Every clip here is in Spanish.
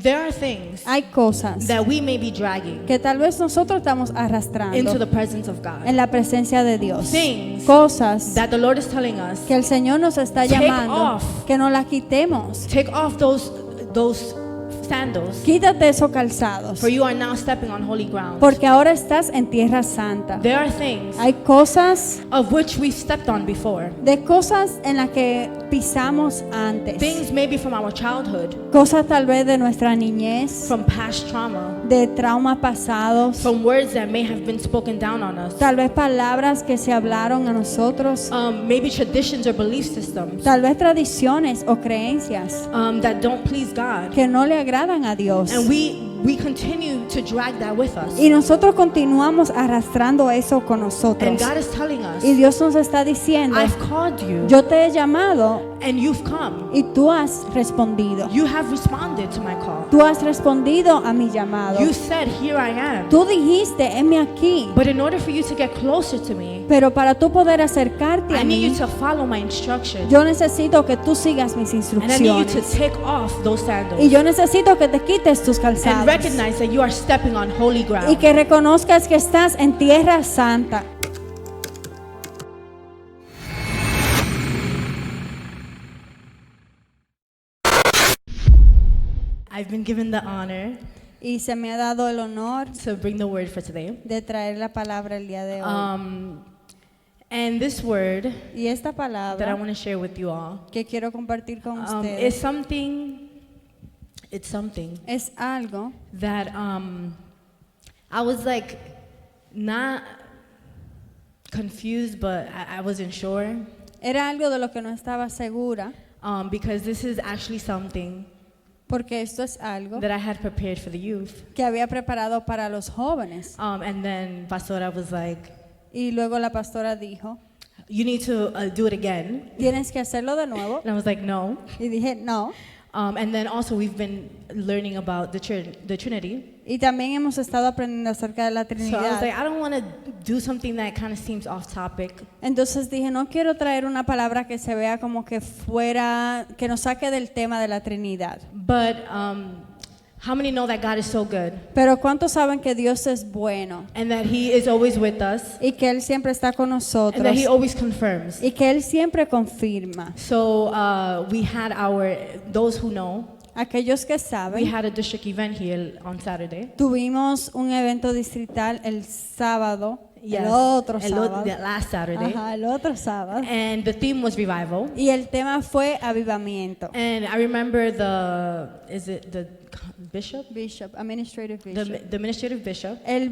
there are things Hay cosas that we may be dragging que tal vez nosotros estamos arrastrando into the presence of God. en la presencia de Dios. Things Cosas that the Lord is telling us, que el Señor nos está Take llamando off. que no las quitemos. take off those sandals, Quítate esos calzados, for you are now stepping on holy ground. porque ahora estás en tierra santa. There are things Hay cosas of which we stepped on before. de cosas en las que pisamos antes. Things maybe from our childhood, Cosas tal vez de nuestra niñez, from past trauma, de traumas pasados, from words that may have been spoken down on us, tal vez palabras que se hablaron a nosotros, maybe traditions or belief systems tal vez tradiciones o creencias that don't please God. que no le agradan a Dios. And we continue to drag that with us. Y nosotros continuamos arrastrando eso con And nosotros. God is telling us, Y Dios nos está diciendo, I've called you yo te he llamado and you've come. y tú has respondido. You have responded to my call. Tú has respondido a mi llamado. You said, here I am. Tú dijiste, heme aquí. But in order for you to get closer to me, Pero para tú poder acercarte I a need you mí, to follow my instructions. yo necesito que tú sigas mis And I need you to instrucciones. take off those Y sandals yo necesito que te quites tus and calzados. recognize that you are stepping on holy Y ground. que reconozcas que estás en tierra santa. I've been given the honor Y se me ha dado el honor to bring the word for today. de traer la palabra el día de hoy. And this word Y esta that I palabra want to share with you all que quiero compartir con is ustedes something es algo that I was like not confused, but I wasn't sure, era algo de lo que no estaba segura, because this is actually something porque esto es algo that I had prepared for the youth. que había preparado para los jóvenes. And then Pastora was like, Y luego la pastora dijo, you need to do it again. tienes que hacerlo de nuevo. And I was like, no. Y dije, no. And then also we've been learning about the Trinity. Y también hemos estado aprendiendo acerca de la So I was Trinidad. like, I don't want to do something that kind of seems off topic. Entonces dije, no quiero traer una palabra que se vea como que fuera, que nos saque del tema de la Trinidad. But how many know that God is so good Pero ¿cuántos saben que Dios es bueno and that He is always with us y que Él siempre está con and nosotros that He always confirms? y que Él siempre confirma? So we had those who know, Aquellos que we saben, had a district event here on Saturday. tuvimos un evento distrital el sábado, Yes, el otro sábado. the last Saturday. Ajá, el otro sábado. And the theme was revival. Y el tema fue avivamiento. And I remember the bishop? Bishop, administrative bishop. The administrative bishop. El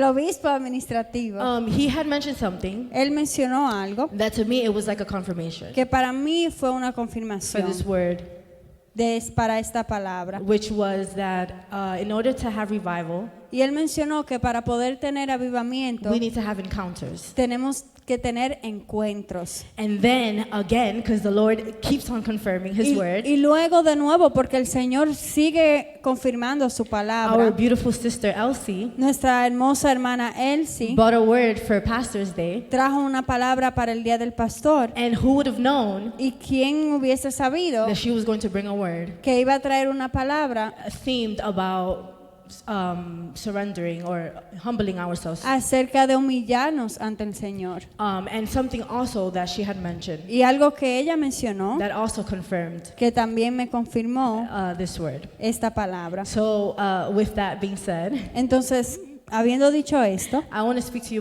obispo administrativo. He had mentioned something Él mencionó algo that to me it was like a confirmation que para mí fue una for confirmación this word, para esta palabra. which was that in order to have revival, Y él mencionó que para poder tener avivamiento we need to have encounters. tenemos que tener encuentros. And then again, because the Lord keeps on confirming His word, Y luego de nuevo, porque el Señor sigue confirmando su our palabra. beautiful sister Elsie Nuestra hermosa hermana Elsie brought a word for Pastor's Day. trajo una palabra para el Día del Pastor. And who would have known ¿Y quién hubiese sabido that she was going to bring a word que iba a traer una palabra themed about surrendering or humbling ourselves? acerca de humillarnos ante el Señor? And something also that she had mentioned Y algo que ella mencionó, that also confirmed que también me confirmó this word. esta palabra. So with that being said, Entonces, habiendo dicho esto, I want to speak to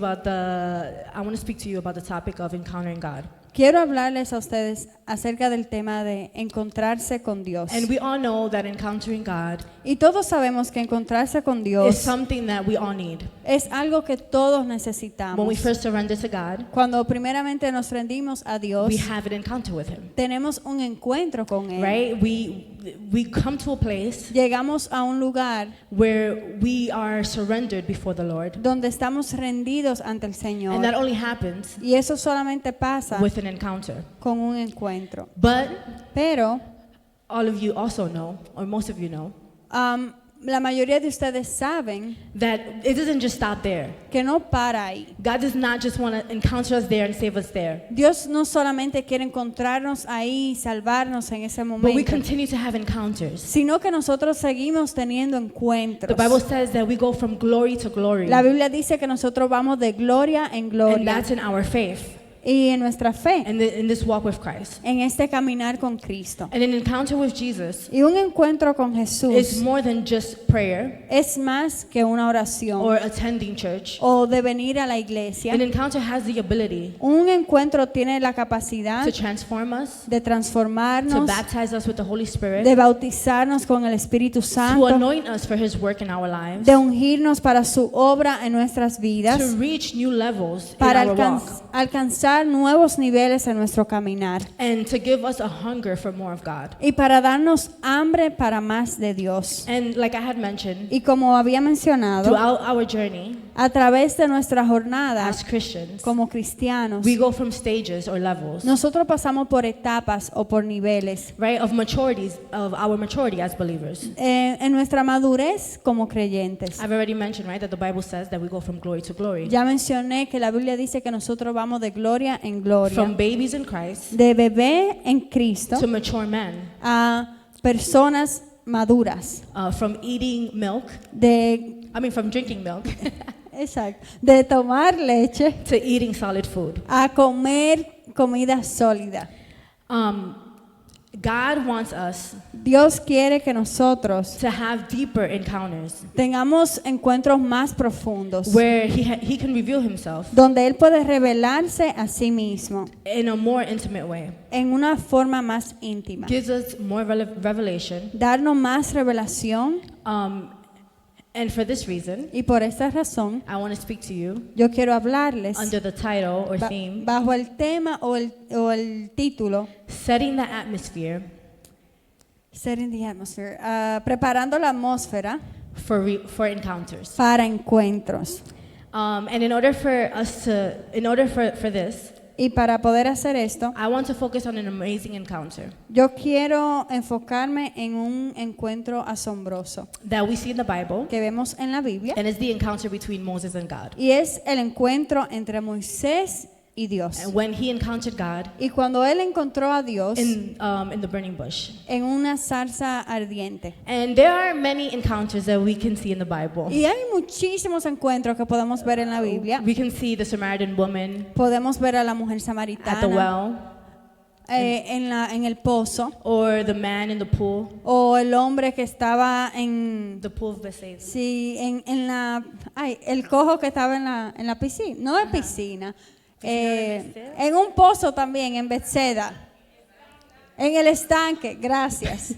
you about the topic of encountering God. quiero hablarles a ustedes acerca del tema de encontrarse con Dios. And we all know that encountering God Y todos sabemos que encontrarse con is Dios something that we all need. es algo que todos When we necesitamos. first surrender to God, Cuando primeramente nos rendimos a Dios, we have an encounter with Him, tenemos un encuentro con Él. right? We come to a place Llegamos a un lugar where we are surrendered before the Lord, donde estamos rendidos ante el Señor. and that only happens Y eso solamente pasa with an encounter. con un encuentro. But Pero all of you also know, or most of you know, la mayoría de ustedes saben that it doesn't just stop there. que no para ahí. God does not just want to encounter us there and save us there. Dios no solamente quiere encontrarnos ahí y salvarnos en ese But we momento, continue to have encounters. sino que nosotros seguimos teniendo The encuentros. Bible says that we go from glory to glory. La Biblia dice que nosotros vamos de gloria en And gloria that's in our faith y en nuestra fe, and in this walk with Christ. en este caminar con Cristo. And an encounter with Jesus Y un encuentro con is Jesús more than just prayer es más que una oración or attending church. o de venir a la iglesia. An encounter has the ability Un encuentro tiene la capacidad to transform us, de to transformarnos, baptize us with the Holy Spirit, de bautizarnos con el Espíritu to Santo, anoint us for His work in our lives, de ungirnos para su obra en nuestras vidas, to reach new levels in para our walk, alcanzar nuevos niveles en nuestro caminar and to give us a hunger for more of God. y para darnos hambre para más de Dios. And like I had mentioned, Y como había mencionado, throughout our journey a través de nuestra jornada as Christians, como cristianos, we go from stages or levels, nosotros pasamos por etapas o por niveles right, of our maturity as believers. en nuestra madurez como creyentes. I've already mentioned, right, that the Bible says that we go from glory to glory. Ya mencioné que la Biblia dice que nosotros vamos de gloria en gloria, From babies in Christ de bebé en Cristo to mature men, a personas maduras, from eating milk, from drinking milk exacto, de tomar leche to eating solid food. a comer comida sólida. God wants us Dios quiere que nosotros to have deeper encounters tengamos encuentros más profundos, where he can reveal Himself donde Él puede revelarse a sí mismo in a more intimate way, en una forma más íntima, gives us more revelation. darnos más revelación. And for this reason, Y por esta razón, I want to speak to you yo quiero hablarles under the title or theme, bajo el tema o el título, Setting the Atmosphere Setting the Atmosphere, preparando la atmósfera for Encounters. para encuentros. And in order for this, Y para poder hacer esto, I want to focus on an amazing encounter yo quiero enfocarme en un encuentro asombroso that we see in the Bible, que vemos en la Biblia, and it's the encounter between Moses and God. y es el encuentro entre Moisés y Dios. And when he encountered God Y cuando él encontró a Dios in the burning bush. en una zarza ardiente. And there are many encounters that we can see in the Bible. Y hay muchísimos encuentros que podemos ver en la Biblia. We can see the Samaritan woman Podemos ver a la mujer at the samaritana well, en el pozo, or the man in the pool, o el hombre que estaba en the pool of Bethesda. sí, el cojo que estaba en la piscina, no en piscina, en un pozo también en Bethesda, en el estanque, gracias.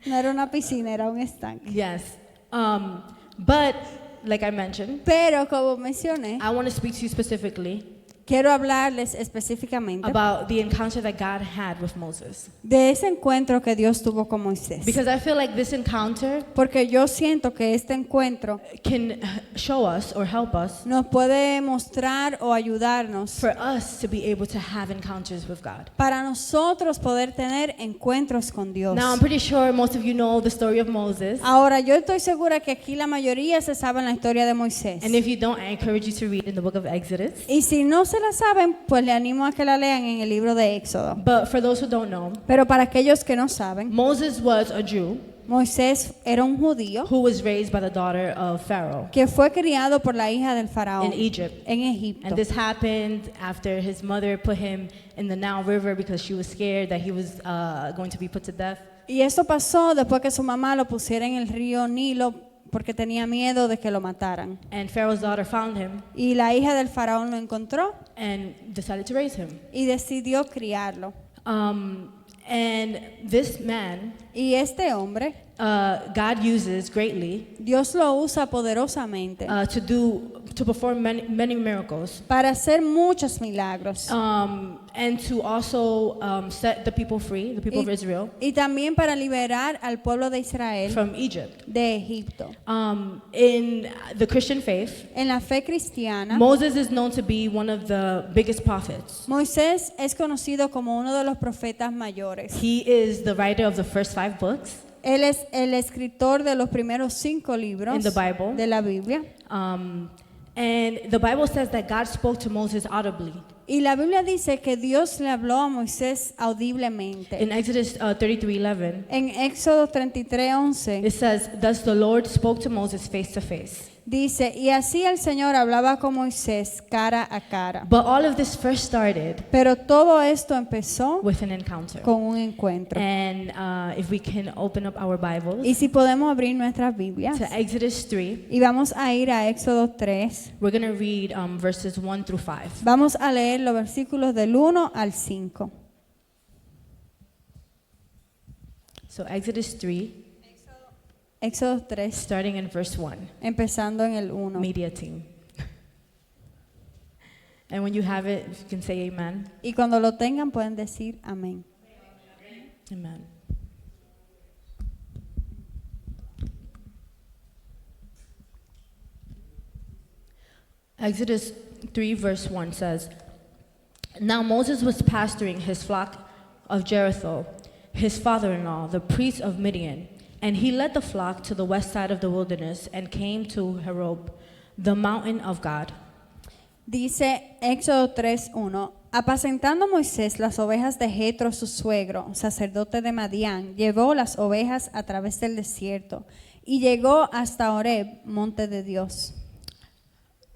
No era una piscina, era un estanque. Yes. But like I mentioned, Pero como mencioné, I want to speak to you specifically quiero hablarles específicamente about the encounter that God had with Moses. de ese encuentro que Dios tuvo con Moisés. Because I feel like this encounter Porque yo siento que este encuentro can show us or help us nos puede mostrar o ayudarnos for us to be able to have encounters with God. para nosotros poder tener encuentros con Dios. Now, I'm pretty sure most of you know the story of Moses. Ahora, yo estoy segura que aquí la mayoría se sabe la historia de Moisés. And if you don't, I encourage you to read in the book of Exodus. Y si no se la saben, pues le animo a que la lean en el libro de Éxodo. But for those who don't know, Pero para aquellos que no saben, Moses was a Jew Moisés era un judío who was raised by the daughter of Pharaoh que fue criado por la hija del faraón in Egypt. en Egipto. And this happened after his mother put him in the Nile River because she was scared that he was going to be put to death. Y esto pasó después que su mamá lo pusiera en el río Nilo porque tenía miedo de que lo mataran. And Pharaoh's daughter found him Y la hija del faraón lo encontró and decided to raise him. y decidió criarlo. And this man, Y este hombre, God uses greatly Dios lo usa poderosamente to perform many miracles, para hacer muchos milagros. and to also set the people free, the people of Israel, Y también para liberar al pueblo de Israel from Egypt. de Egipto. In the Christian faith, En la fe cristiana, Moses is known to be one of the biggest prophets. Moisés es conocido como uno de los profetas mayores. He is the writer of the first 5 books. Él es el escritor de los primeros 5 libros in the Bible. de la Biblia. And the Bible says that God spoke to Moses audibly. Y la Biblia dice que Dios le habló a Moisés audiblemente. In Exodus 33:11, En Éxodo 33:11 it says, "Thus the Lord spoke to Moses face to face." dice, y así el Señor hablaba con Moisés cara a cara. But all of this first started Pero todo esto empezó with an encounter. con un encuentro. And if we can open up our Bibles Y si podemos abrir nuestras Biblias to Exodus 3, y vamos a ir a Éxodo 3, we're going to read verses 1 through 5. vamos a leer los versículos del 1 al 5. So Exodus 3, Éxodo 3, starting in verse 1. empezando en el 1. Media team. And when you have it, you can say amen. Y cuando lo tengan pueden decir amén. Amen. Exodus 3 verse 1 says, "Now Moses was pasturing his flock of Jericho, his father-in-law, the priest of Midian, and he led the flock to the west side of the wilderness and came to Horeb, the mountain of God." Dice Éxodo 3:1, apacentando Moisés las ovejas de Jetro su suegro, sacerdote de Madián, llevó las ovejas a través del desierto y llegó hasta Horeb, monte de Dios.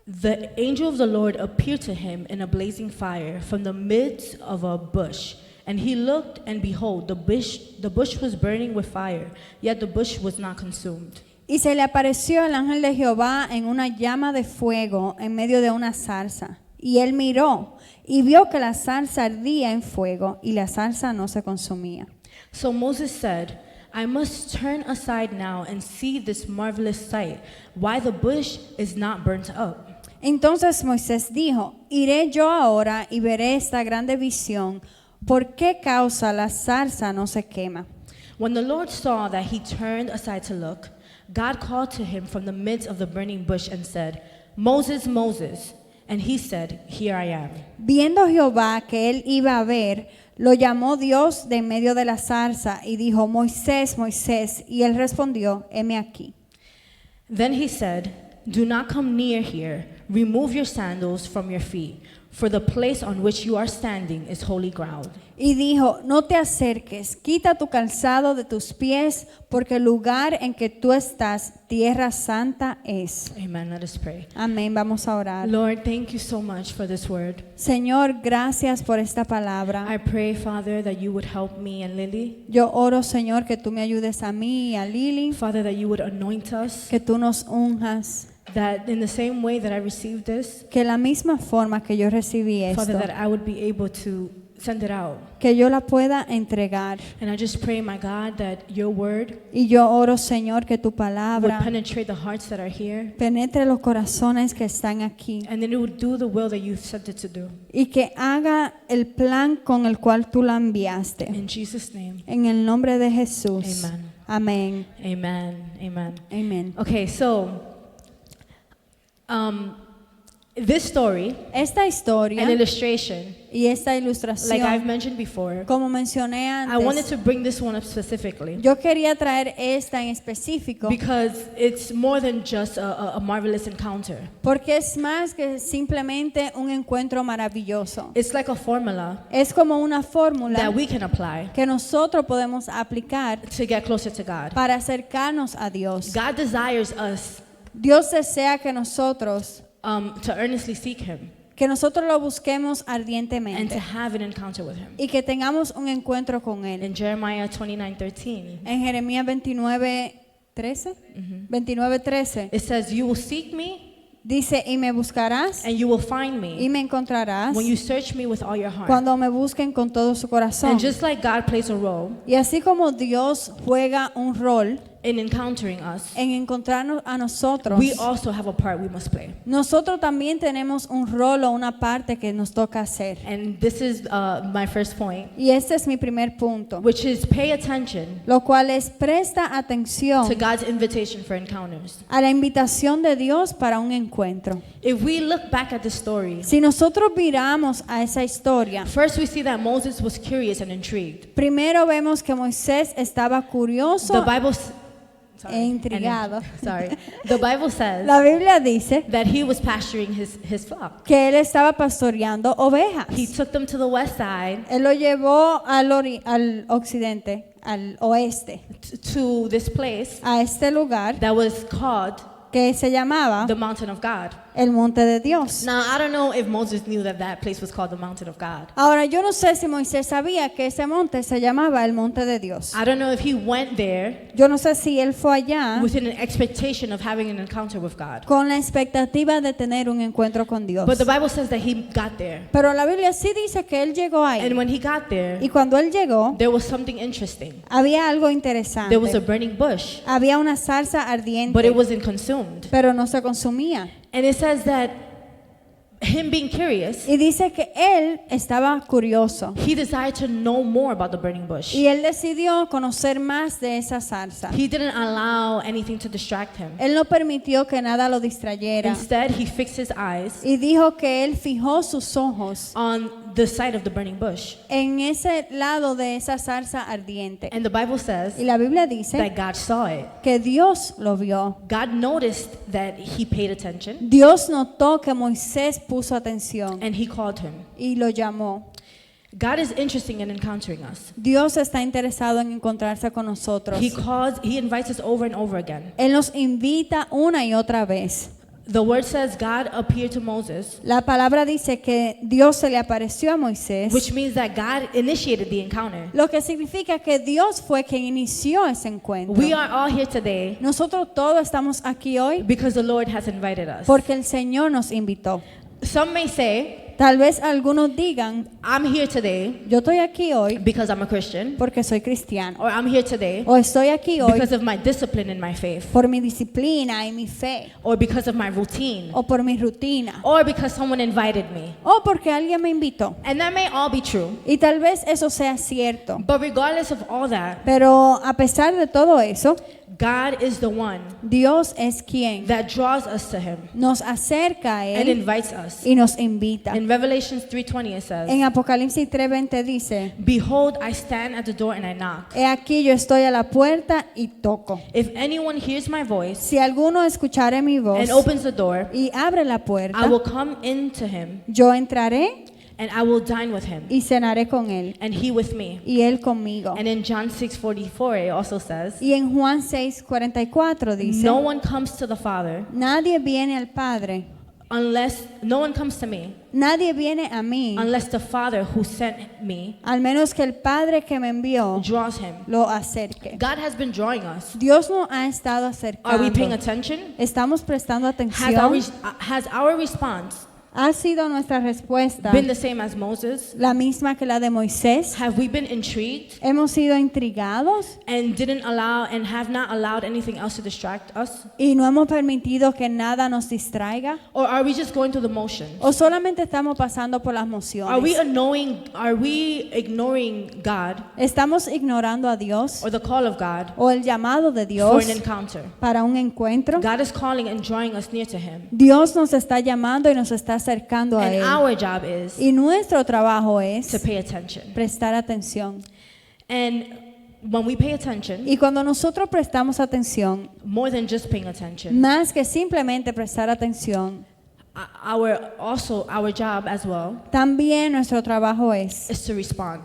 The angel of the Lord appeared to him in a blazing fire from the midst of a bush. And he looked, and behold, the bush was burning with fire, yet the bush was not consumed. Y se le apareció el ángel de Jehová en una llama de fuego en medio de una zarza. Y él miró y vio que la zarza ardía en fuego y la zarza no se consumía. So Moses said, "I must turn aside now and see this marvelous sight, why the bush is not burnt up." Entonces Moisés dijo, iré yo ahora y veré esta grande visión. ¿Por qué causa la zarza no se quema? When the Lord saw that he turned aside to look, God called to him from the midst of the burning bush and said, "Moses, Moses." And he said, "Here I am." Viendo Jehová que él iba a ver, lo llamó Dios de en medio de la zarza y dijo, Moisés, Moisés. Y él respondió, heme aquí. Then he said, "Do not come near here. Remove your sandals from your feet, for the place on which you are standing is holy ground." Y dijo, no te acerques, quita tu calzado de tus pies, porque el lugar en que tú estás, tierra santa es. Amen. Let us pray. Amén, vamos a orar. Lord, thank you so much for this word. Señor, gracias por esta palabra. I pray, Father, that you would help me and Lily. Yo oro, Señor, que tú me ayudes a mí y a Lili, Father, that you would anoint us, que tú nos unjas, that in the same way that I received this, que la misma forma que yo recibí Father, esto, that I would be able to send it out. que yo la pueda entregar. And I just pray, my God, that your word Y yo oro, Señor, que tu would palabra penetrate the hearts that are here, penetre los corazones que están aquí and then it would do the will that you've sent it to do. y que haga el plan con el cual tú la enviaste. In Jesus' name, En el nombre de Jesús. Amen. Amén. amen, amen. Amén. Okay, so this story, Esta historia an illustration, y esta like I've ilustración, mentioned before, como mencioné I wanted antes, to bring this one up specifically yo quería traer esta en específico because it's more than just a marvelous encounter. porque es más que simplemente un encuentro maravilloso. It's like a formula Es como una that fórmula we can apply que nosotros podemos aplicar to get closer to God. para acercarnos a Dios. God desires us Dios desea que nosotros to earnestly seek Him lo busquemos and to ardientemente have an encounter with Him. y que tengamos un encuentro con Él. In Jeremiah 29:13, En Jeremías 29:13, 29:13 it says, "You will seek me dice, y me buscarás and you will find y me me encontrarás when you search me with all your heart." cuando me busquen con todo su corazón. And just like God plays a role Y así como Dios juega un rol in encountering us, en encontrarnos a nosotros, we also have a part we must play. nosotros también tenemos un rol o una parte que nos toca hacer. And this is my first point, Y este es mi primer punto, which is pay attention lo cual es presta atención to God's invitation for encounters. a la invitación de Dios para un encuentro. If we look back at the story, Si nosotros miramos a esa historia, first we see that Moses was curious and intrigued. primero vemos que Moisés estaba curioso The Bible e intrigado. sorry. The Bible says La Biblia dice that he was pasturing his flock. que él estaba pastoreando ovejas. He took them to the west side, Él lo llevó al occidente, al oeste, to this place a este lugar that was called que se llamaba the mountain of God. el monte de Dios. Now, I don't know if Moses knew that that place was called the mountain of God. Ahora, yo no sé si Moisés sabía que ese monte se llamaba el monte de Dios. I don't know if he went there Yo no sé si él fue allá with an expectation of having an encounter with God. con la expectativa de tener un encuentro con Dios. But the Bible says that he got there. Pero la Biblia sí dice que él llegó ahí. And when he got there, Y cuando él llegó, there was something interesting. había algo There was a interesante. burning bush, Había una salsa but ardiente, it wasn't consumed. pero no se consumía. And it says that him being curious, Y dice que él estaba curioso. he desired to know more about the burning bush. Y él decidió conocer más de esa salsa. He didn't allow anything to distract him. Él no permitió que nada lo distrayera. Instead, he fixed his eyes Y dijo que él fijó sus ojos on the side of the burning bush. en ese lado de esa salsa ardiente. And the Bible Y says la Biblia dice that God saw it. que Dios lo vio. God noticed that he paid attention Dios notó que Moisés puso atención and he called him. y lo llamó. God is interested in encountering us. Dios está interesado en encontrarse con nosotros. He invites us over and over again. Él nos invita una y otra vez. The word says God appeared to Moses, La palabra dice que Dios se le apareció a Moisés, which means that God initiated the encounter. lo que significa que Dios fue quien inició ese encuentro. We are all here today Nosotros todos estamos aquí hoy because the Lord has invited us. porque el Señor nos invitó. Some may say, Tal vez algunos digan, I'm here today yo estoy aquí hoy because I'm a Christian, porque soy cristiano. or I'm here today O estoy aquí hoy because of my discipline in my faith, por mi disciplina y mi fe. or because of my routine, O por mi rutina. or because someone invited me. O porque alguien me invitó. And that may all be true. Y tal vez eso sea cierto. But regardless of all that, Pero a pesar de todo eso, God is the one Dios es quien that draws us to Him nos acerca a and Él invites us. y nos invita. In Revelations 3:20 it says, En Apocalipsis 3:20 dice, Behold, I stand at the door and I knock. he aquí yo estoy a la puerta y toco. If anyone hears my voice Si alguno escuchare mi voz and opens the door, y abre la I puerta, will come into him yo entraré and I will dine with him y cenaré con Él and he with me. y Él conmigo. And in John 6:44 it also says, Y en Juan 6:44 dice, No one comes to the Father nadie viene al Padre, no one comes to me nadie viene a mí, unless the Father who sent me al menos que el Padre que me envió draws him. lo acerque. God has been drawing us. Dios nos ha estado Are we paying acercando. attention? Estamos prestando Has our atención. response ¿Ha sido nuestra respuesta been the same as Moses? la misma que la de Moisés? Have we been intrigued ¿Hemos sido intrigados and have not allowed anything else to distract us? y no hemos permitido que nada nos distraiga? Or are we just going through the motions? ¿O solamente estamos pasando por las Are we emociones? ignoring God ¿Estamos ignorando a Dios or the call of God o el llamado de for Dios an encounter? para un encuentro? God is calling and drawing us near to Him. Dios nos está llamando y nos está acercando a And Él. our job is Y nuestro trabajo to es pay attention. prestar atención. And when we pay attention, Y cuando nosotros prestamos atención, more than just paying attention, más que simplemente prestar atención, our job as well también nuestro trabajo es is to respond.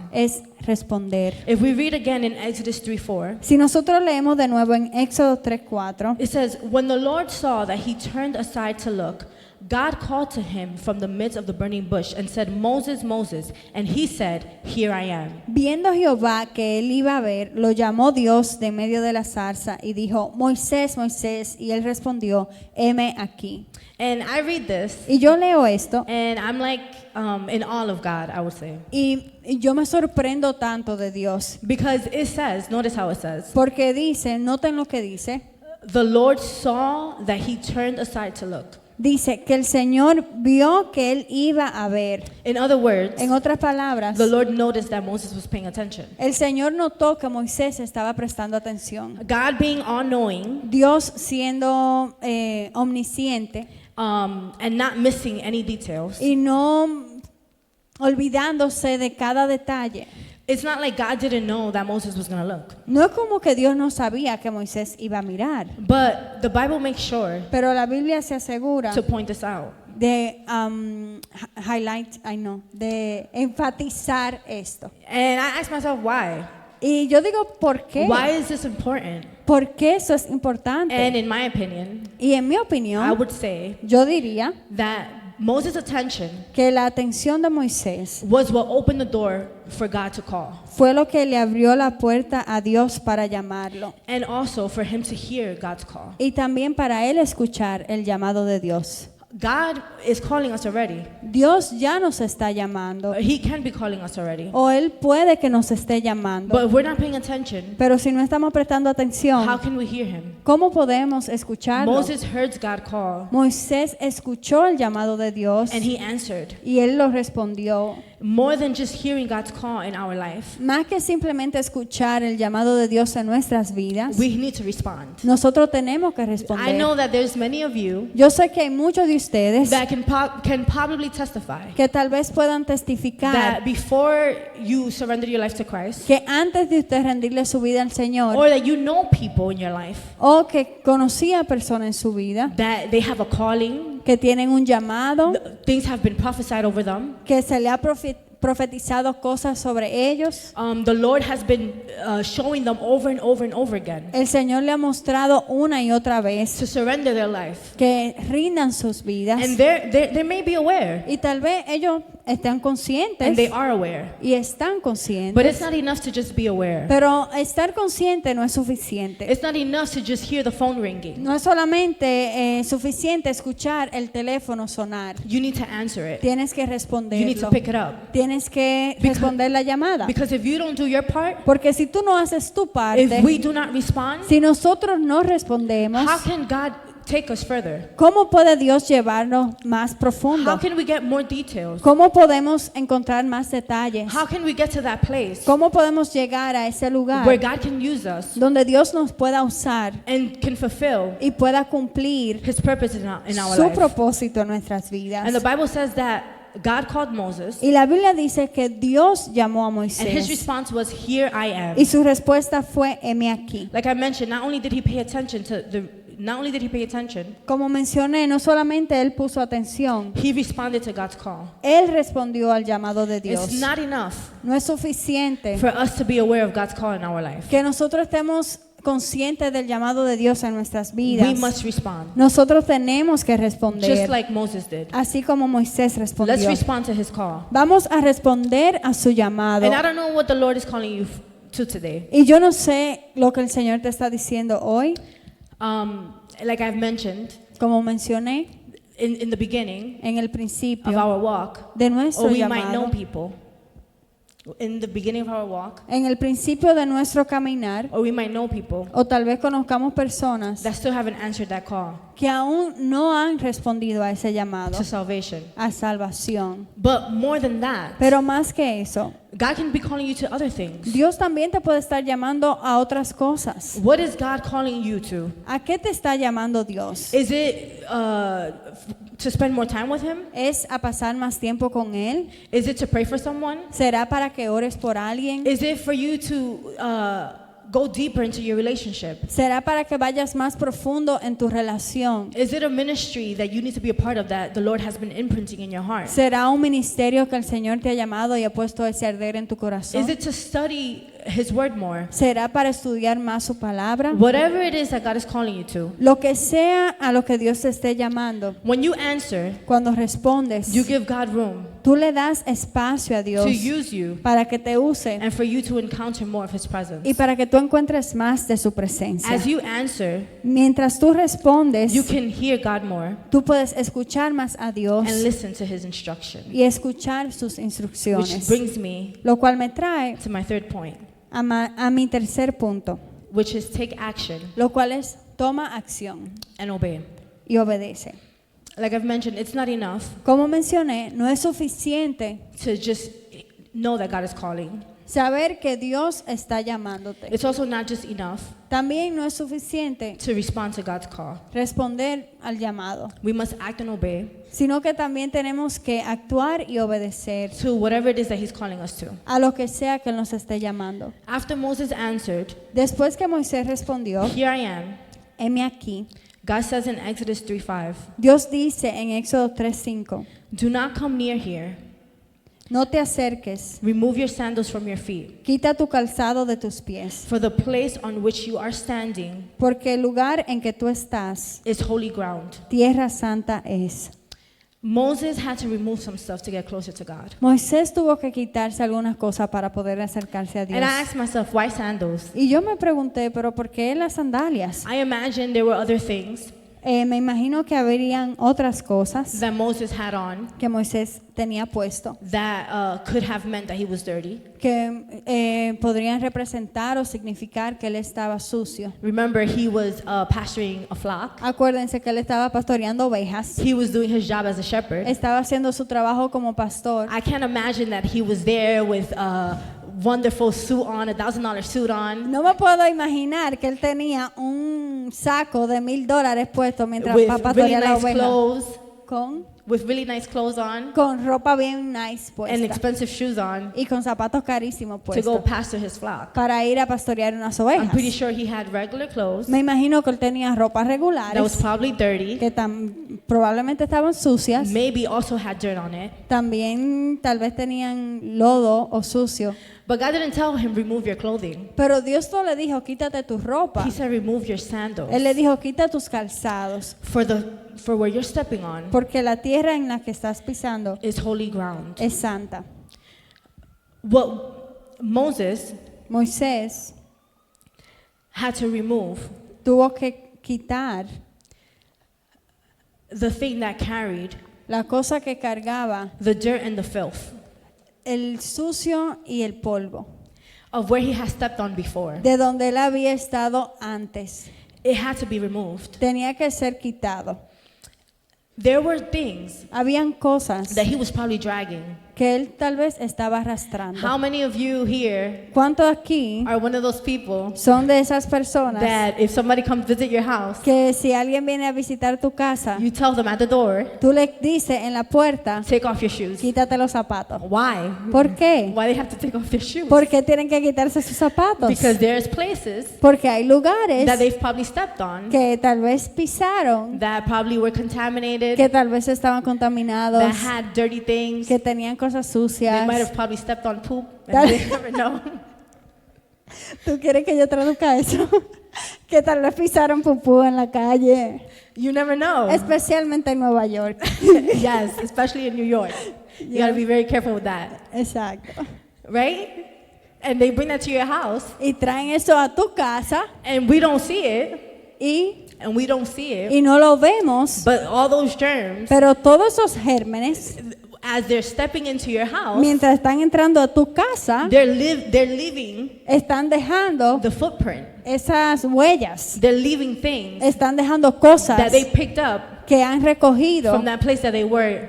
responder. If we read again in Exodus 3:4, Si nosotros leemos de nuevo en Éxodo 3:4, it says, When the Lord saw that he turned aside to look, God called to him from the midst of the burning bush and said, Moses, Moses. And he said, Here I am. viendo Jehová que él iba a ver, lo llamó Dios de medio de la zarza y dijo, Moisés, Moisés, y él respondió, heme aquí. And I read this, Y yo leo esto and I'm like in awe of God, I would say. y y yo me sorprendo tanto de Dios. Because it says, notice how it says, Porque dice, noten lo que dice. the Lord saw that he turned aside to look. Dice que el Señor vio que él iba a ver. In other words, En otras palabras, the Lord noticed that Moses was paying attention. el Señor notó que Moisés estaba prestando atención. God being all-knowing Dios siendo omnisciente and not missing any details. y no olvidándose de cada detalle. It's not like God didn't know that Moses was going to look. No es como que Dios no sabía que Moisés iba a mirar, But the Bible makes sure pero la Biblia se asegura to point this out. de de enfatizar esto. And I ask myself, why? Y yo digo, ¿por qué? Why is this important? ¿Por qué eso es importante? And in my opinion, Y en mi I opinión, would say yo diría that Moses' attention que la atención de Moisés was what opened the door for God to call, fue lo que le abrió la puerta a Dios para llamarlo and also for him to hear God's call. y también para él escuchar el llamado de Dios. God is calling us already. Dios ya nos está llamando He can be calling us already. o él puede que nos esté llamando, But if we're not paying attention, pero si no estamos prestando how atención, can we hear him? ¿cómo podemos escucharlo? Moses heard God call, Moisés escuchó el llamado de Dios and he answered. y él lo respondió. More than just hearing God's call in our life, Más que simplemente escuchar el llamado de Dios en nuestras vidas, we need to respond. nosotros tenemos que I responder. know that there's many of you Yo sé que hay muchos de ustedes that can probably testify que tal vez puedan testificar that before you surrender your life to Christ, que antes de usted rendirle su vida al Señor or that you know people in your life o que conocía personas en su vida that they have a calling, que tienen un llamado, things have been prophesied over them. que se le ha profetizado cosas sobre ellos. The Lord has been showing them over and over and over again El Señor le ha mostrado una y otra vez to surrender their life. que rindan sus vidas And they may be aware, y tal vez ellos están and they conscientes are aware. y están But conscientes, it's not enough to just be aware. pero estar consciente no es suficiente. It's not enough to just hear the phone ringing. No es solamente suficiente escuchar el teléfono sonar. You need to answer it. Tienes que You need to responderlo. pick it up. Tienes que responder la llamada. Because if you don't do your part, Porque si tú no haces tu if parte, we do not respond, si nosotros no respondemos, how can God take us further? ¿cómo puede Dios llevarnos más How profundo? can we get more details? ¿Cómo podemos encontrar más detalles? How can we get to that place ¿Cómo podemos llegar a ese where lugar God can use us donde Dios nos pueda usar and can fulfill y pueda cumplir His purpose in our su life? propósito en nuestras vidas? And the Bible says that God called Moses, Y la Biblia dice que Dios llamó a and his Moisés response was, "Here I am." y su respuesta fue, heme aquí. Like I mentioned, not only did he pay attention, Como mencioné, no solamente él puso atención, he responded to God's call. él respondió al llamado de Dios. It's not enough No es suficiente for us to be aware of God's call in our life. que nosotros estemos conscientes del llamado de Dios en nuestras We vidas. must respond, Nosotros tenemos que just responder, like Moses did. así como Moisés Let's respondió. respond to his call. Vamos a responder a su llamado. And I don't know what the Lord is calling you to today. Y yo no sé lo que el Señor te está diciendo hoy. Like I've mentioned Como mencioné in the beginning en el of principio our walk, de nuestro or we might know llamado, people in the beginning of our walk, en el principio de nuestro caminar, or we might know people o tal vez conozcamos personas that still haven't answered that call que aún no han respondido a ese llamado, to salvation. a salvación. But more than that, Pero más que eso, God can be calling you to other things. Dios también te puede estar llamando a otras cosas. What is God calling you to? ¿A qué te está llamando Dios? Is it to spend more time with Him? ¿Es a pasar más tiempo con Él? Is it to pray for someone? ¿Será para que ores por alguien? Is it for you to go deeper into your relationship? ¿Será para que vayas más profundo en tu relación? Is it a ministry that you need to be a part of that the Lord has been imprinting in your heart? ¿Será un ministerio que el Señor te ha llamado y ha puesto ese arder en tu corazón? Is it to study His word more. será para estudiar más su palabra. Whatever it is that God is calling you to, Lo que sea a lo que Dios te esté llamando, when you answer, cuando respondes, you give God room tú le das espacio a Dios to use you para que te use and for you to encounter more of His y presence. para que tú encuentres más de su presencia. As you answer, Mientras tú respondes, you can hear God more tú puedes escuchar más a Dios and listen to His instruction. y escuchar sus Which instrucciones. brings me Lo cual me trae to my third point, a mi tercer punto, which is take action lo cual es toma acción and obey. y obedece. Like I've mentioned, it's not enough Como mencioné, no es suficiente to just know that God is calling. saber que Dios está llamándote. It's also not just enough También no es suficiente to respond to God's call. responder al llamado, We must act and obey sino que también tenemos que actuar y obedecer to whatever it is that He's calling us to. a lo que sea que Él nos esté llamando. After Moses answered, Después que Moisés respondió, "Here I am," heme aquí, God says in Exodus 3:5, Dios dice en Éxodo 3:5, "Do not come near here. no te acerques, Remove your sandals from your feet, quita tu calzado de tus pies, for the place on which you are standing porque el lugar en que tú estás, is holy ground." tierra santa es. Moses had to remove some stuff to get closer to God. Moisés tuvo que quitarse algunas cosas para poder acercarse a Dios. And I asked myself, why sandals? Y yo me pregunté, pero ¿por qué las sandalias? I imagine there were other things Me imagino que habrían otras cosas that Moses had on que Moisés tenía puesto that could have meant that he was dirty. que podrían representar o significar que él estaba sucio. Remember, he was pasturing a flock. Acuérdense que él estaba pastoreando ovejas, He was doing his job as a shepherd. estaba haciendo su trabajo como pastor. I can't imagine that he was there with a wonderful suit on, $1,000 suit on, No me puedo imaginar que él tenía un saco de $1,000 puesto mientras with va a really pastorear la nice oveja clothes, con with really nice clothes on, con ropa bien nice and puesta expensive shoes on y con zapatos carísimos to go puestos pasture his flock. para ir a pastorear unas I'm ovejas. pretty sure he had regular clothes Me imagino que él tenía ropas that was regulares probably dirty, que probablemente estaban sucias, maybe also had dirt on it. también tal vez tenían lodo o sucio, But God didn't tell him, remove your clothing. pero Dios no le dijo quítate tu ropa, He said, remove your sandals. Él le dijo quita tus calzados, For where you're stepping on porque la tierra en la que estás pisando is holy ground. es santa. What Moses Moisés had to remove tuvo que quitar the thing that carried la cosa que cargaba, the dirt and the filth el sucio y el polvo, of where he had stepped on before. de donde él había estado antes. It had to be removed. Tenía que ser quitado. There were things Habían cosas that he was probably dragging. que él tal vez estaba arrastrando. How many of you here ¿Cuántos aquí are one of those people son de esas personas that if somebody comes visit your house, que si alguien viene a visitar tu casa, you tell them at the door, tú le dices en la puerta, take off your shoes? quítate los zapatos? Why? ¿Por qué? Why they have to take off their shoes? ¿Por qué tienen que quitarse sus zapatos? Because there's places Porque hay lugares that they've probably stepped on que tal vez pisaron, that probably were contaminated, que tal vez estaban contaminados, that had dirty things. que tenían cosas They sucias. might have probably stepped on poop, and Tal- they never know. ¿Tú quieres que yo traduzca eso? Que tal vez pisaron pupú en la calle, You never know. especialmente en Nueva York. Yes, especially in New York. You gotta be very careful with that, Exacto. right? And they bring that to your house, Y traen eso a tu casa and we don't see it, y and no lo vemos, but all those germs, pero todos esos gérmenes, as they're stepping into your house, mientras están entrando a tu casa, they're leaving están dejando the footprint. esas huellas, They're leaving things están dejando cosas that they picked up que han recogido from that place that they were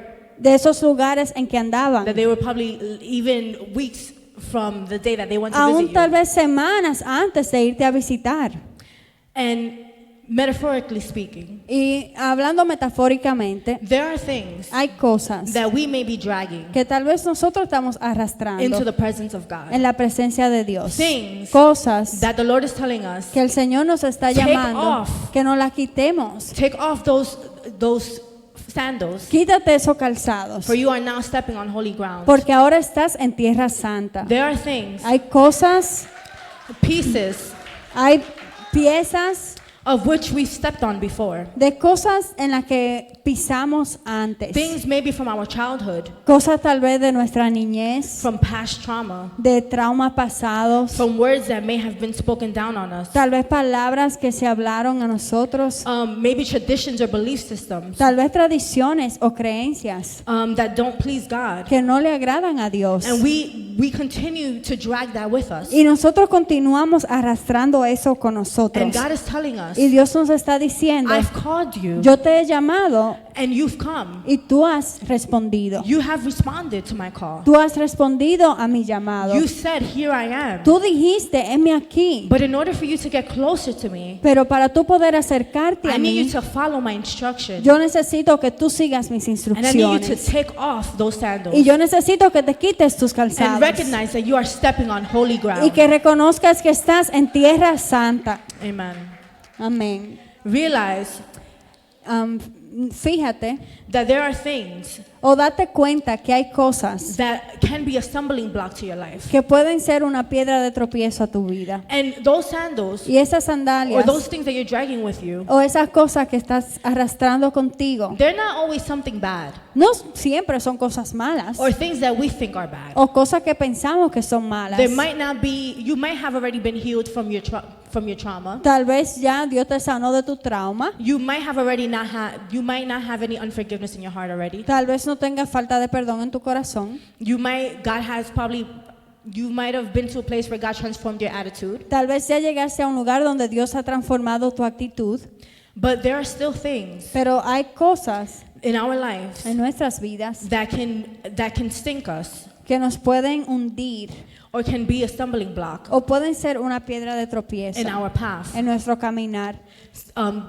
lugares en que andaban. probably even weeks from the day that they went to Aún visit tal you. vez semanas antes de irte a visitar. And metaphorically speaking, Y hablando metafóricamente, there are things hay cosas that we may be dragging que tal vez nosotros estamos into arrastrando the presence of God. en la presencia de Dios. Things Cosas that the Lord is telling us, que el Señor nos está Take llamando, off. que nos las quitemos. take off those sandals, Quítate esos calzados, for you are now stepping on holy ground. porque ahora estás en tierra santa. There are things Hay cosas pieces Hay piezas of which we stepped on before. de cosas en las que pisamos antes. Things maybe from our childhood, Cosas tal vez de nuestra niñez, from past trauma, de traumas pasados, from words that may have been spoken down on us, tal vez palabras que se hablaron a nosotros, maybe traditions or belief systems tal vez tradiciones o creencias that don't please God. que no le agradan a Dios. And we continue to drag that with us. Y nosotros continuamos arrastrando eso con nosotros. And God is telling us, Y Dios nos está diciendo, I've called you yo te he llamado and you've come. y tú has respondido. You have responded to my call. Tú has respondido a mi llamado. You said, here I am. Tú dijiste, heme aquí. But in order for you to get closer to me, Pero para tú poder acercarte I a need mí, you to follow my instructions. yo necesito que tú sigas mis And I need you to instrucciones. take off those sandals Y yo necesito que te quites tus and calzados. recognize that you are stepping on holy Y ground. que reconozcas que estás en tierra santa. Amen. Amén. Realize Fíjate that there are things o date cuenta que hay cosas that can be a stumbling block to your life. que pueden ser una piedra de tropiezo a tu vida. And those sandals Y esas or sandalias those things that you're dragging with you, o esas cosas que estás arrastrando contigo they're not always something bad no siempre son cosas malas or things that we think are bad. o cosas que pensamos que son malas. There might not be, you might have already been healed from your trauma. Tal vez ya Dios te sanó de tu trauma. You might not have any unforgiveness in your heart already. Tal vez no tengas falta de perdón en tu corazón. You might have been to a place where God transformed your attitude. Tal vez ya llegaste a un lugar donde Dios ha transformado tu actitud. But there are still things Pero hay cosas in our lives en nuestras vidas that can stink us que nos pueden hundir or can be a stumbling block o pueden ser una piedra de tropiezo in our path. en nuestro caminar.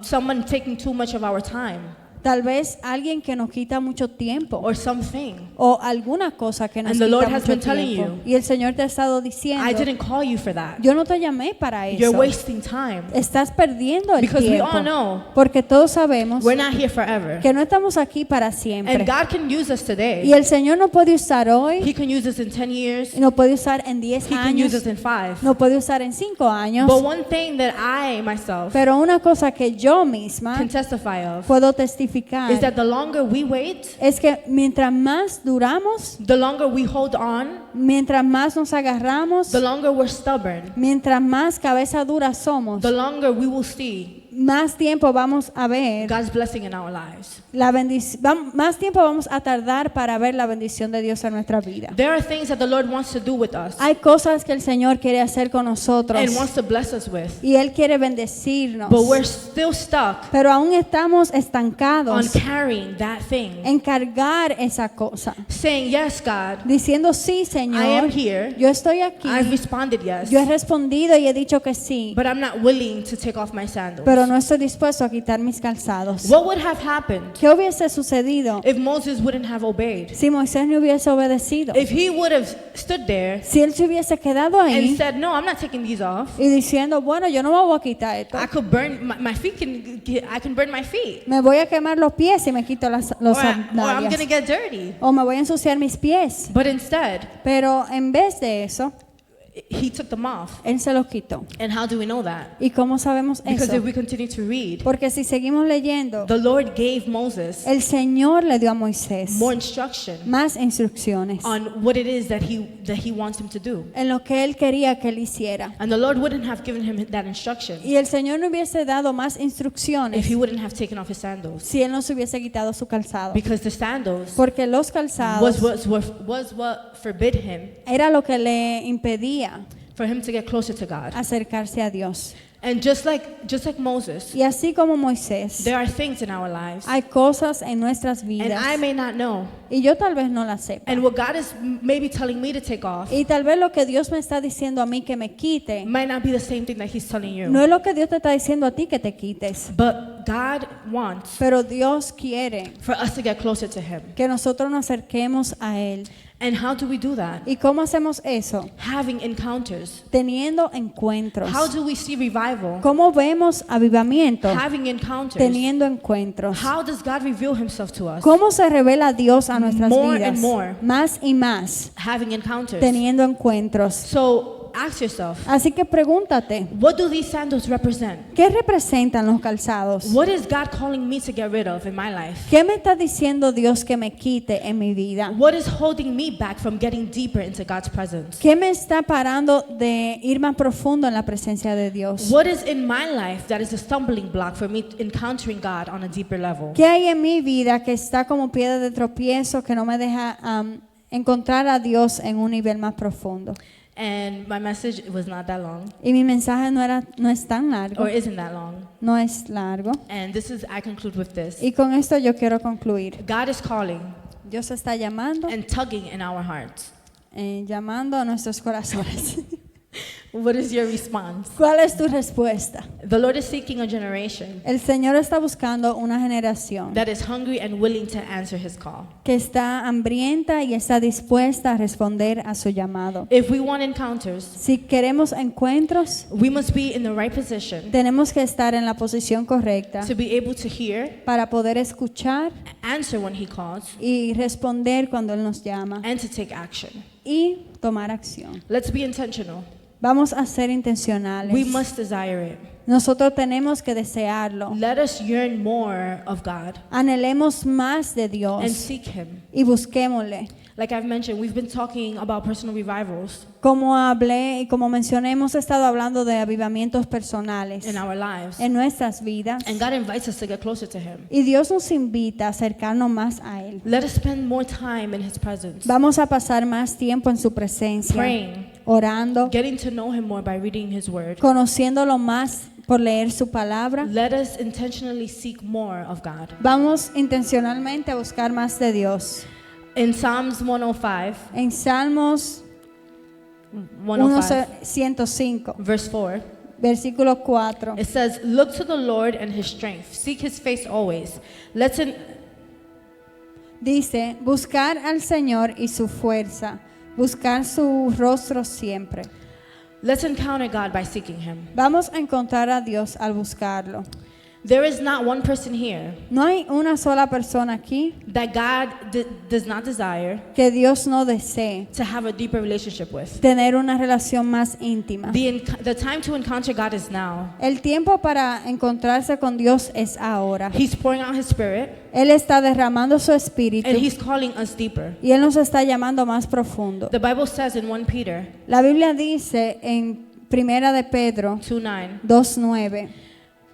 Someone taking too much of our time Tal vez alguien que nos quita mucho tiempo or something. o alguna cosa que nos And the quita Lord has mucho been telling tiempo. you, Y el Señor te ha estado diciendo, I didn't call you for that. yo no te llamé para You're eso. wasting time. Estás perdiendo el Because we tiempo. all know Porque todos sabemos we're not here forever. que no estamos aquí para siempre. And God can use us today. Y el Señor nos puede usar hoy, He can use us in 10 years. y nos puede usar en 10 He can use años, us in 5. nos puede usar en 5 años. But one thing that I myself Pero una cosa que yo misma can testify of puedo testificar is that the longer we wait, es que mientras más duramos, the longer we hold on, mientras más nos agarramos, the longer we're stubborn, mientras más cabeza dura somos, the longer we will see más tiempo vamos a ver God's blessing in our lives. la bendición, más tiempo vamos a tardar para ver la bendición de Dios en nuestra vida. There are things that the Lord wants to do with us Hay cosas que el Señor quiere hacer con nosotros and wants to bless us with, y Él quiere bendecirnos, but we're still stuck pero aún estamos on estancados carrying that thing, en cargar esa cosa, saying, yes, God, diciendo sí, I am Señor, here, yo estoy aquí, I've responded yes, yo he respondido y he dicho que sí, but I'm not willing to take off my sandals. pero no estoy dispuesto a quitar mis calzados. What would have happened ¿Qué hubiese sucedido if Moses wouldn't have obeyed? si Moisés no hubiese obedecido? If he would have stood there Si él se hubiese quedado and ahí said, no, I'm not taking these off. y diciendo, bueno, yo no me voy a quitar esto, I could burn my feet. I can burn my feet, me voy a quemar los pies y me quito los or I'm sandalias, gonna get dirty. o me voy a ensuciar mis pies. But instead, Pero en vez de eso, he took them off. él se los quitó. And how do we know that? ¿Y cómo sabemos Because eso? if we continue to read, Porque si seguimos leyendo, the Lord gave Moses el Señor le dio a Moisés more instruction más instrucciones on what it is that he wants him to do. en lo que él quería que él hiciera. And the Lord wouldn't have given him that instruction Y el Señor no hubiese dado más if instrucciones he wouldn't have taken off his sandals. si él no se hubiese quitado su calzado. Because the sandals Porque los calzados was what forbid him era lo que le impedía for him to get closer to God. acercarse a Dios. And just like Moses, Y así como Moisés, there are things in our lives, hay cosas en nuestras and vidas I may not know. y yo tal vez no las sepa. And what God is maybe telling me to take off Y tal vez lo que Dios me está diciendo a mí que me quite, might not be the same thing that He's telling you. no es lo que Dios te está diciendo a ti que te quites. But God wants Pero Dios quiere for us to get closer to Him. que nosotros nos acerquemos a Él. And how do we do that? ¿Y cómo hacemos eso? Having encounters. Teniendo encuentros. How do we see revival? ¿Cómo vemos avivamiento? Having encounters. Teniendo encuentros. How does God reveal Himself to us? ¿Cómo se revela Dios a nuestras More vidas? and more. Más y más. Having encounters. Teniendo encuentros. So ask yourself, Así que pregúntate, what do these sandals represent? ¿qué representan los calzados? What is God calling me to get rid of in my life? ¿Qué me está diciendo Dios que me quite en mi vida? What is holding me back from getting deeper into God's presence? ¿Qué me está parando de ir más profundo en la presencia de Dios? What is in my life that is a stumbling block for me encountering God on a deeper level? ¿Qué hay en mi vida que está como piedra de tropiezo que no me deja encontrar a Dios en un nivel más profundo? And my message was not that long, Y mi mensaje no es tan largo, or isn't that long. no es largo. And I conclude with this. Y con esto yo quiero concluir. God is calling Dios está llamando, and tugging in our hearts. llamando a nuestros corazones. What is your response? ¿Cuál es tu respuesta? The Lord is seeking a generation El Señor está buscando una generación that is hungry and willing to answer His call. que está hambrienta y está dispuesta a responder a su llamado. If we want encounters, Si queremos encuentros, we must be in the right position tenemos que estar en la posición correcta to be able to hear, para poder escuchar answer when He calls, y responder cuando Él nos llama and to take action. y tomar acción. Let's be intentional. Vamos a ser We intencionales. must desire it. Nosotros tenemos que desearlo. Let us yearn more of God Anhelemos más de and Dios seek Him. y busquémosle. Like I've mentioned, we've been talking about personal revivals Como hablé y como mencioné, hemos estado hablando de avivamientos personales in our lives. en nuestras vidas. And God invites us to get closer to Him. Y Dios nos invita a acercarnos más a Él. Let us spend more time in His presence, Vamos a pasar más tiempo en su presencia, praying, orando, getting to know Him more by reading His Word. conociéndolo más por leer su palabra. Let us intentionally seek more of God. Vamos intencionalmente a buscar más de Dios. In Psalms 105, En Salmos 105, 105, verse 4, versículo 4, it says, "Look to the Lord and His strength. Seek His face always. dice, buscar al Señor y su fuerza, buscar su rostro siempre. Let's encounter God by seeking Him. Vamos a encontrar a Dios al buscarlo. There is not one person here No hay una sola persona aquí that God does not desire que Dios no desee to have a deeper relationship with. tener una relación más íntima. The time to encounter God is now. El tiempo para encontrarse con Dios es ahora. He's pouring out His Spirit, Él está derramando su espíritu and He's calling us deeper. y Él nos está llamando más profundo. The Bible says in 1 Peter La Biblia dice en Primera de Pedro 2:9, 2:9,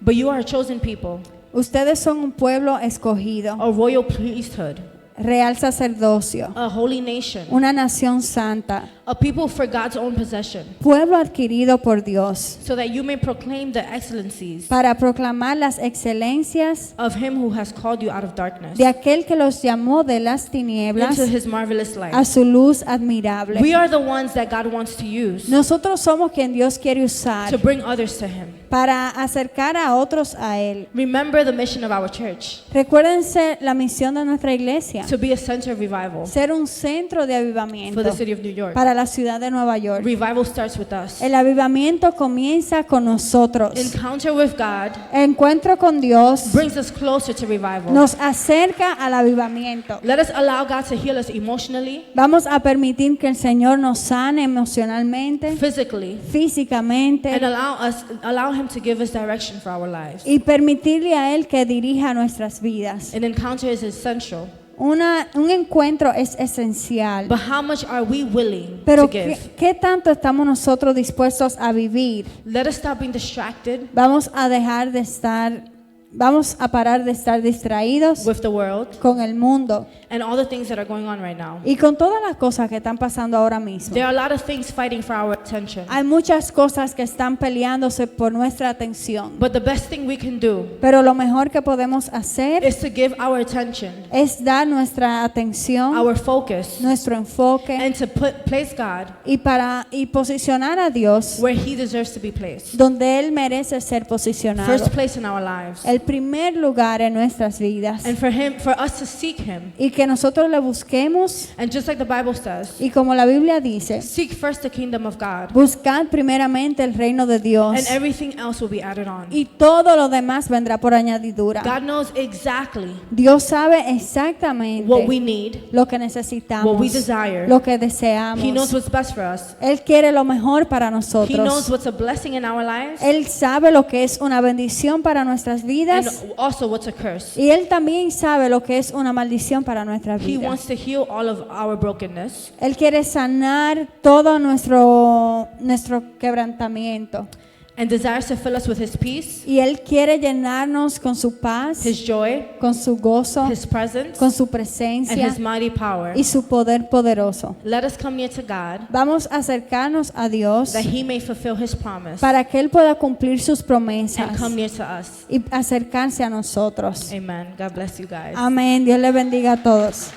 "But you are a chosen people, ustedes son un pueblo escogido, a royal priesthood, real sacerdocio, a holy nation, una nación santa, a people for God's own possession, pueblo adquirido por Dios, so that you may proclaim the excellencies para proclamar las excelencias of Him who has called you out of darkness de aquel que los llamó de las tinieblas into His marvelous light." a su luz admirable. We are the ones that God wants to use Nosotros somos quien Dios quiere usar to bring others to Him. para acercar a otros a Él. Remember the mission of our church, Recuérdense la misión de nuestra iglesia, to be a center of revival ser un centro de for avivamiento the city of New York. para la ciudad de Nueva York. Revival starts with us. El avivamiento comienza con nosotros. Encounter with God Encuentro con Dios brings us closer to revival. nos acerca al avivamiento. Let us allow God to heal us emotionally, Vamos a permitir que el Señor nos sane emocionalmente, physically, físicamente, and allow Him to give us direction for our lives. y permitirle a Él que dirija nuestras vidas. An encounter is essential, Un encuentro es esencial. but how much are we willing Pero to give? ¿qué tanto estamos nosotros dispuestos a vivir? Let us stop being distracted Vamos a parar de estar distraídos with the world con el mundo and all the things that are going on right now. y con todas las cosas que están pasando ahora mismo. There are a lot of things fighting for our attention, Hay muchas cosas que están peleándose por nuestra atención. but the best thing we can do Pero lo mejor que podemos hacer is to give our attention, es dar nuestra atención, our focus, nuestro enfoque and to place God y posicionar a Dios where He deserves to be placed. donde Él merece ser posicionado. First place in our lives. El el primer lugar en nuestras vidas and for us to seek Him. y que nosotros le busquemos. And just like the Bible says, Y como la Biblia dice, seek first the kingdom of God, buscad primeramente el reino de Dios and everything else will be added on. y todo lo demás vendrá por añadidura. God knows exactly Dios sabe exactamente what we need, lo que necesitamos, what we desire. lo que deseamos. He knows what's best for us. Él quiere lo mejor para He knows nosotros. what's a blessing in our lives, Él sabe lo que es una bendición para nuestras and vidas also what's a curse. y Él también sabe lo que es una maldición para nuestras He vidas. wants to heal all of our brokenness, Él quiere sanar todo nuestro quebrantamiento and desires to fill us with His peace, y Él quiere llenarnos con su paz, His joy, con su gozo, His presence, con su and presencia His mighty power. y su poder poderoso. Let us come near to God, Vamos a acercarnos a Dios that He may fulfill His promise para que Él pueda cumplir sus and promesas come near to us. y acercarse a nosotros. Amen. God bless you guys. Amén. Dios le bendiga a todos.